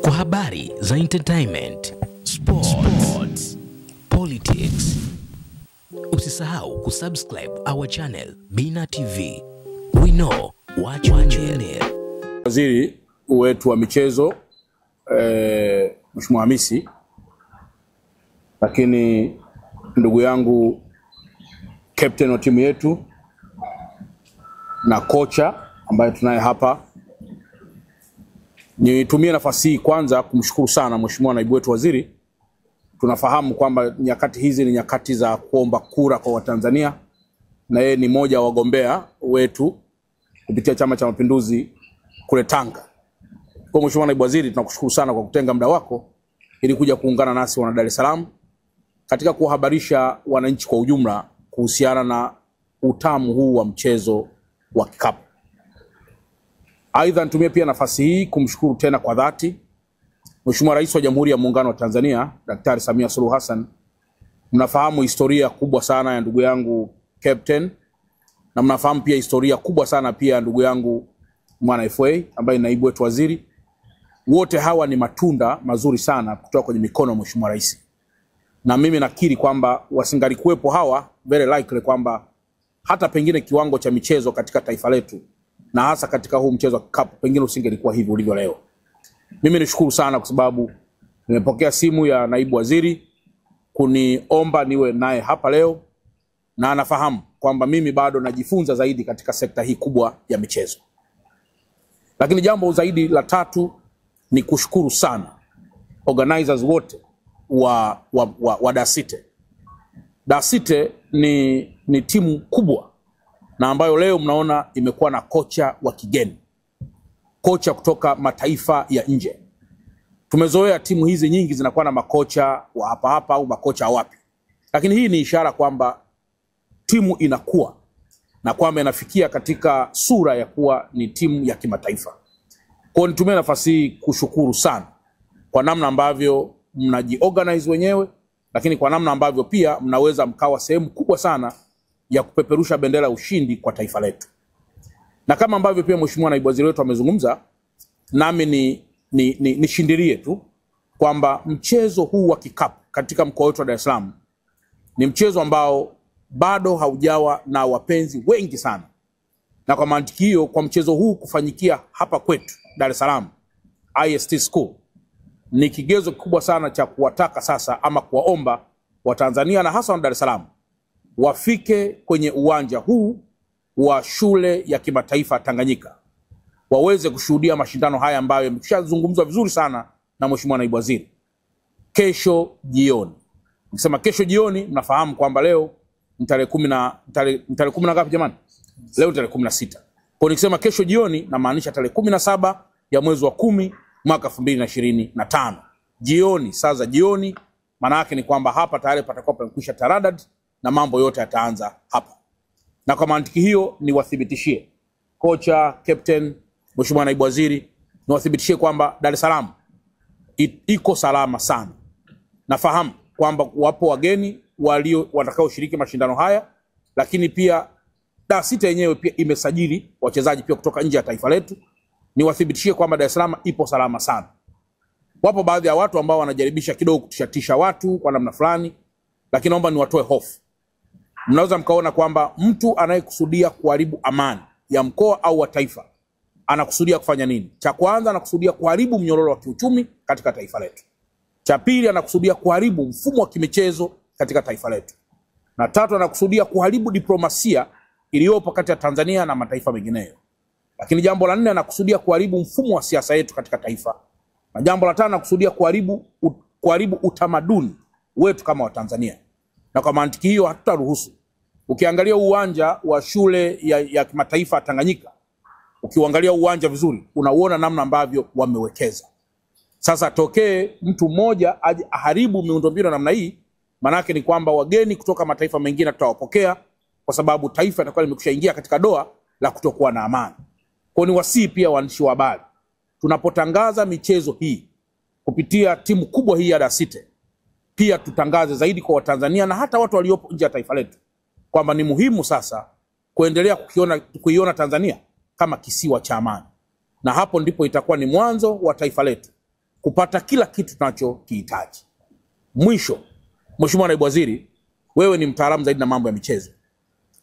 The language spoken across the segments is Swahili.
Kwa habari za entertainment, sports, politics. Usisahau kusubscribe our channel Bina TV. We know what you need. Waziri wetu wa michezo Mheshimiwa Hamisi, lakini ndugu yangu captain wa timu yetu na kocha ambaye tunaye hapa. Nitumie nafasi hii kwanza kumshukuru sana Mheshimiwa naibu wetu waziri. Tunafahamu kwamba nyakati hizi ni nyakati za kuomba kura kwa Watanzania, na yeye ni mmoja wa wagombea wetu kupitia Chama cha Mapinduzi kule Tanga. Kwa Mheshimiwa naibu waziri, tunakushukuru sana kwa kutenga muda wako ili kuja kuungana nasi wana Dar es Salaam katika kuhabarisha wananchi kwa ujumla kuhusiana na utamu huu wa mchezo wa kikapu. Aidha, nitumie pia nafasi hii kumshukuru tena kwa dhati Mheshimiwa Rais wa Jamhuri ya Muungano wa Tanzania Daktari Samia Suluhu Hassan. Mnafahamu historia kubwa sana ya ndugu yangu captain, na mnafahamu pia historia kubwa sana pia ndugu yangu Mwana FA ambaye ni naibu wetu waziri. Wote hawa ni matunda mazuri sana kutoka kwenye mikono ya Mheshimiwa Rais. Na mimi nakiri kwamba wasingalikuwepo hawa, very likely kwamba hata pengine kiwango cha michezo katika taifa letu na hasa katika huu mchezo wa kikapu pengine usingelikuwa hivi ulivyo leo. Mimi nishukuru sana kwa sababu nimepokea simu ya naibu waziri kuniomba niwe naye hapa leo, na anafahamu kwamba mimi bado najifunza zaidi katika sekta hii kubwa ya michezo. Lakini jambo zaidi la tatu ni kushukuru sana organizers wote wa Dasite. Dasite ni timu kubwa na ambayo leo mnaona imekuwa na kocha wa kigeni, kocha kutoka mataifa ya nje. Tumezoea timu hizi nyingi zinakuwa na makocha wa hapa au makocha wapi, lakini hii ni ishara kwamba timu inakuwa na kwamba inafikia katika sura ya kuwa ni timu ya kimataifa. Kwa nitumie nafasi hii kushukuru sana kwa namna ambavyo mnajiorganize wenyewe, lakini kwa namna ambavyo pia mnaweza mkawa sehemu kubwa sana ya kupeperusha bendera ya ushindi kwa taifa letu. Na kama ambavyo pia Mheshimiwa naibu waziri wetu amezungumza, nami nishindirie tu kwamba mchezo huu wa kikapu katika mkoa wetu wa Dar es Salaam ni mchezo ambao bado haujawa na wapenzi wengi sana. Na kwa mantiki hiyo, kwa mchezo huu kufanyikia hapa kwetu Dar es Salaam IST School ni kigezo kikubwa sana cha kuwataka sasa ama kuwaomba Watanzania na hasa wa Dar es Salaam wafike kwenye uwanja huu wa shule ya kimataifa Tanganyika waweze kushuhudia mashindano haya ambayo yameshazungumzwa vizuri sana na Mheshimiwa naibu waziri. Kesho jioni. Nikisema kesho jioni, mnafahamu kwamba leo ni tarehe 10 ngapi jamani? Leo tarehe 16. Kwa nikisema kesho jioni na maanisha tarehe 17 ya mwezi wa 10 mwaka 2025. Jioni, saa za jioni, maana yake ni kwamba hapa tayari patakuwa pamekwisha taradad na mambo yote yataanza hapa. Na kwa mantiki hiyo niwathibitishie kocha, captain, Mheshimiwa naibu waziri, niwathibitishie kwamba Dar es Salaam iko salama sana. Nafahamu kwamba wapo wageni watakao shiriki mashindano haya, lakini pia Dasite yenyewe pia imesajili wachezaji pia kutoka nje ya taifa letu. Niwathibitishie kwamba Dar es Salaam ipo salama sana. Wapo baadhi ya watu ambao wanajaribisha kidogo kutishatisha watu kwa namna fulani, lakini naomba niwatoe hofu. Mnaweza mkaona kwamba mtu anayekusudia kuharibu amani ya mkoa au wa taifa anakusudia kufanya nini? Cha kwanza, anakusudia kuharibu mnyororo wa kiuchumi katika taifa letu. Cha pili, anakusudia kuharibu mfumo wa kimichezo katika taifa letu. Na tatu, anakusudia kuharibu diplomasia iliyopo kati ya Tanzania na mataifa mengineyo. Lakini jambo la nne, anakusudia kuharibu mfumo wa siasa yetu katika taifa. Na jambo la tano, anakusudia kuharibu utamaduni wetu kama Watanzania. Na kwa mantiki hiyo hatutaruhusu. Ukiangalia uwanja wa shule ya kimataifa Tanganyika, ukiangalia uwanja vizuri, unaona namna ambavyo wamewekeza. Sasa tokee mtu mmoja aje aharibu miundombinu namna hii, maana yake ni kwamba wageni kutoka mataifa mengine tutawapokea, kwa sababu taifa litakuwa limekwishaingia katika doa la kutokuwa na amani. Kwa ni wasii pia waandishi wa habari, tunapotangaza michezo hii kupitia timu kubwa hii ya Dasite, pia tutangaze zaidi kwa Watanzania na hata watu waliopo nje ya taifa letu kwamba ni muhimu sasa kuendelea kuiona Tanzania kama kisiwa cha amani. Na hapo ndipo itakuwa ni mwanzo wa taifa letu kupata kila kitu tunachokihitaji. Mwisho, Mheshimiwa Naibu Waziri, wewe ni mtaalamu zaidi na mambo ya michezo.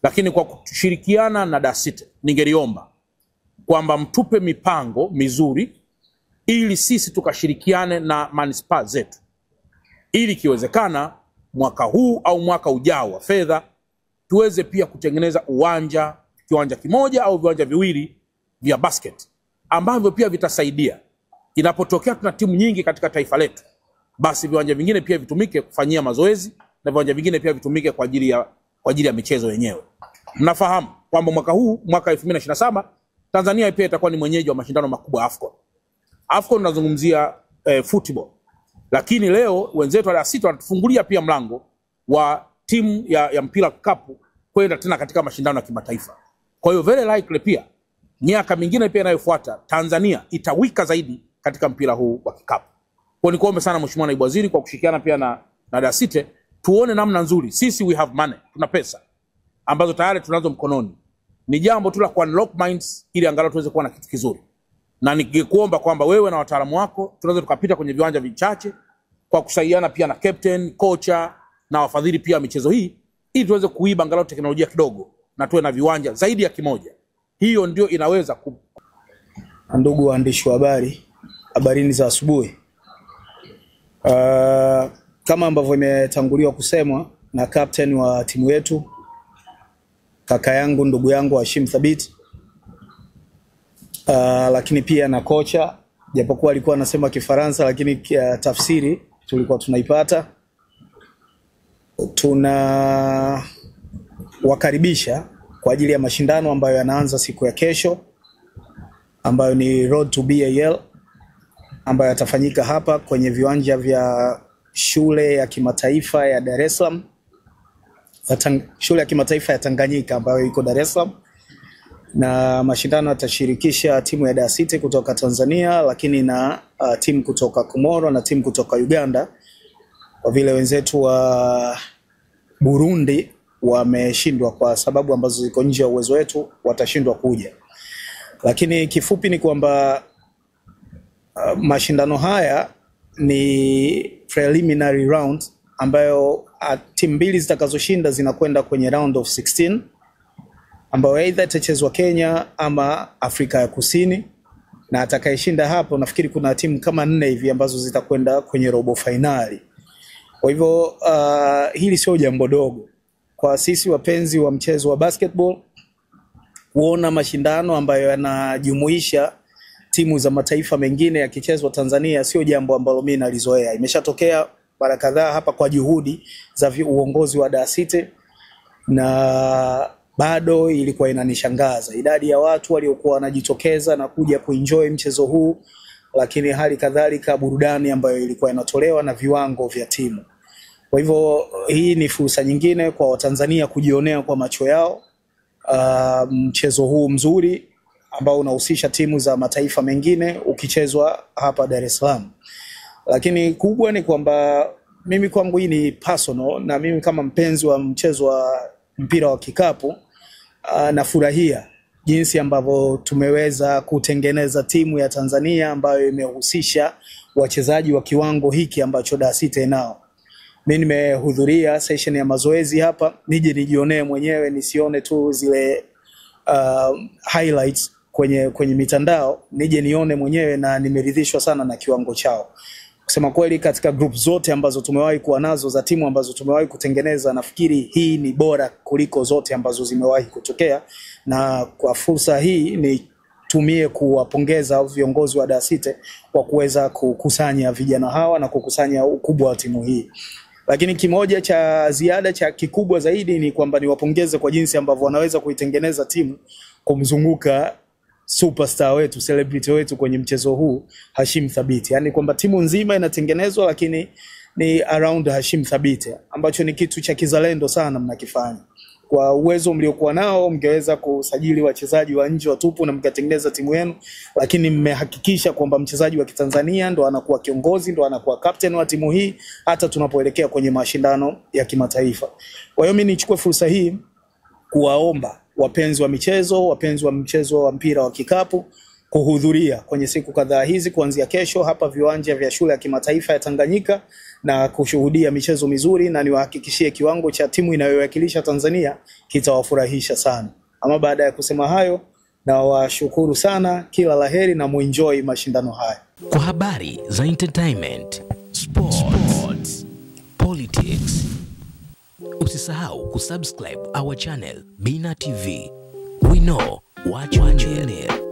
Lakini kwa kushirikiana na DASITE, ningeliomba kwamba mtupe mipango mizuri ili sisi tukashirikiane na manispaa zetu, ili kiwezekana mwaka huu au mwaka ujao wa fedha tuweze pia kutengeneza kiwanja kimoja au viwanja viwili vya basket ambavyo pia vitasaidia inapotokea tuna timu nyingi katika taifa letu, basi viwanja vingine pia vitumike kufanyia mazoezi na viwanja vingine pia vitumike kwa ajili ya michezo yenyewe. Mnafahamu kwamba mwaka 2027 Tanzania pia itakuwa ni mwenyeji wa mashindano makubwa AFCON. AFCON nazungumzia football. Lakini leo wenzetu wa DASITE wanatufungulia pia mlango wa timu ya mpira kikapu kwenda tena katika mashindano ya kimataifa. Kwa hiyo very likely pia miaka mingine pia inayofuata Tanzania itawika zaidi katika mpira huu wa kikapu. Kwa nikuombe sana Mheshimiwa Naibu Waziri, kwa kushirikiana pia na DASITE tuone namna nzuri. Sisi we have money, tuna pesa ambazo tayari tunazo mkononi. Ni jambo tu la ku unlock minds ili angalau tuweze kuwa na kitu kizuri. Na ningekuomba kwamba wewe na wataalamu wako tunaweza tukapita kwenye viwanja vichache kwa kusaidiana pia na captain, kocha na wafadhili pia michezo hii, ili tuweze kuiba angalau teknolojia kidogo na tuwe na viwanja zaidi ya kimoja. Hiyo ndio inaweza Ndugu waandishi wa habari, habarini za asubuhi. Kama ambavyo imetanguliwa kusemwa na captain wa timu yetu, kaka yangu, ndugu yangu Hashim Thabit, lakini pia na kocha, japokuwa alikuwa anasema Kifaransa lakini tafsiri tulikuwa tunaipata. Tuna wakaribisha kwa ajili ya mashindano ambayo yanaanza siku ya kesho, ambayo ni Road to BAL, ambayo yatafanyika hapa kwenye viwanja vya shule ya kimataifa ya Dar es Salaam, shule ya kimataifa ya Tanganyika ambayo iko Dar es Salaam. Na mashindano yatashirikisha timu ya DASITE kutoka Tanzania, lakini na timu kutoka Komoro na timu kutoka Uganda. Kwa vile wenzetu wa Burundi wameshindwa kwa sababu ambazo ziko nje ya uwezo wetu, watashindwa kuja. Lakini kifupi ni kwamba mashindano haya ni preliminary round ambayo timu mbili zitakazoshinda zinakwenda kwenye round of 16, ambayo either itachezwa Kenya ama Afrika ya Kusini, na atakayeshinda hapo nafikiri kuna timu kama 4 hivi ambazo zitakwenda kwenye robo finali. Kwa hivyo hili sio jambo dogo kwa sisi wapenzi wa mchezo wa basketball kuona mashindano ambayo yanajumuisha timu za mataifa mengine yakichezwa Tanzania. Sio jambo ambalo mimi nalizoea. Imeshatokea mara kadhaa hapa kwa juhudi za uongozi wa DASITE, na bado ilikuwa inanishangaza idadi ya watu waliokuwa wanajitokeza na kuja kuenjoy mchezo huu, lakini hali kadhalika burudani ambayo ilikuwa inatolewa na viwango vya timu. Kwa hivyo hii ni fursa nyingine kwa Watanzania kujionea kwa macho yao mchezo huu mzuri ambao unahusisha timu za mataifa mengine ukichezwa hapa Dar es Salaam. Lakini kubwa ni kwamba mimi kwangu hii ni personal, na mimi kama mpenzi wa mchezo wa mpira wa kikapu nafurahia jinsi ambavyo tumeweza kutengeneza timu ya Tanzania ambayo imehusisha wachezaji wa kiwango hiki ambacho DASITE nao. Mimi nimehudhuria session ya mazoezi hapa, nije nijionee mwenyewe, nisione tu zile highlights kwenye mitandao, nije nione mwenyewe, na nimeridhishwa sana na kiwango chao. Kusema kweli, katika group zote ambazo tumewahi kuwa nazo za timu ambazo tumewahi kutengeneza, nafikiri hii ni bora kuliko zote ambazo zimewahi kutokea. Na kwa fursa hii nitumie kuwapongeza viongozi wa DASITE kwa kuweza kukusanya vijana hawa na kukusanya ukubwa wa timu hii. Lakini kimoja cha ziada cha kikubwa zaidi ni kwamba niwapongeze kwa jinsi ambavyo wanaweza kuitengeneza timu kumzunguka superstar wetu, celebrity wetu kwenye mchezo huu, Hashim Thabit. Yani kwamba timu nzima inatengenezwa lakini ni around Hashim Thabit, ambacho ni kitu cha kizalendo sana mnakifanya. Kwa uwezo mliokuwa nao mngeweza kusajili wachezaji wa nje watupu na mkatengeneza timu yenu, lakini mmehakikisha kwamba mchezaji wa Kitanzania ndo anakuwa kiongozi, ndo anakuwa captain wa timu hii hata tunapoelekea kwenye mashindano ya kimataifa. Kwa hiyo mimi nichukue fursa hii kuwaomba wapenzi wa michezo, wapenzi wa mchezo wa mpira wa kikapu, kuhudhuria kwenye siku kadhaa hizi kuanzia kesho hapa viwanja vya shule ya kimataifa ya Tanganyika na kushuhudia michezo mizuri, na niwahakikishie kiwango cha timu inayowakilisha Tanzania kitawafurahisha sana. Ama baada ya kusema hayo, na washukuru sana, kila laheri na muenjoy mashindano haya. Kwa habari za entertainment, sports, politics, usisahau kusubscribe our channel Bina TV. We know what you need.